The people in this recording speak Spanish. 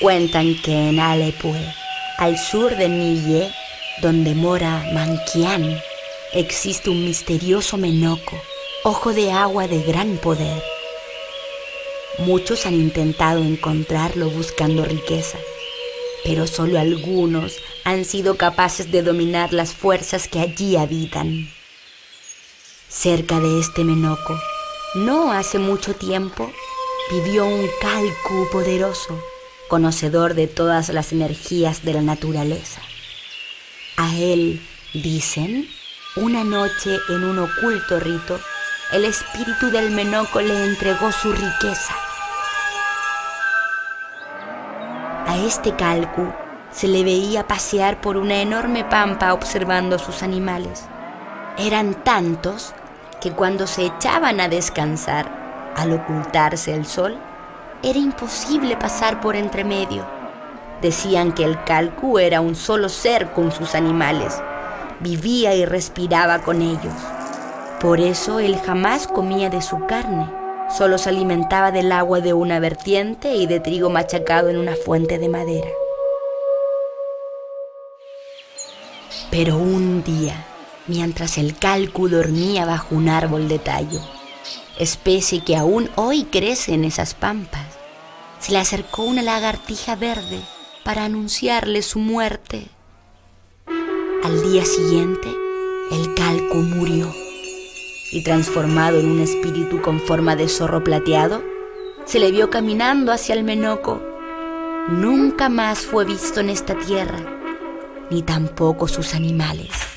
Cuentan que en Alepue, al sur de Niye, donde mora Mankian, existe un misterioso menoco, ojo de agua de gran poder. Muchos han intentado encontrarlo buscando riqueza, pero solo algunos han sido capaces de dominar las fuerzas que allí habitan. Cerca de este menoco, no hace mucho tiempo, vivió un Calcu poderoso, conocedor de todas las energías de la naturaleza. A él, dicen, una noche en un oculto rito, el espíritu del menoco le entregó su riqueza. A este Calcu se le veía pasear por una enorme pampa observando sus animales. Eran tantos que cuando se echaban a descansar, al ocultarse el sol, era imposible pasar por entre medio. Decían que el Calcu era un solo ser con sus animales, vivía y respiraba con ellos. Por eso él jamás comía de su carne, solo se alimentaba del agua de una vertiente y de trigo machacado en una fuente de madera. Pero un día, mientras el Calcu dormía bajo un árbol de tallo, especie que aún hoy crece en esas pampas, se le acercó una lagartija verde para anunciarle su muerte. Al día siguiente, el Calcu murió y, transformado en un espíritu con forma de zorro plateado, se le vio caminando hacia el menoco. Nunca más fue visto en esta tierra, ni tampoco sus animales.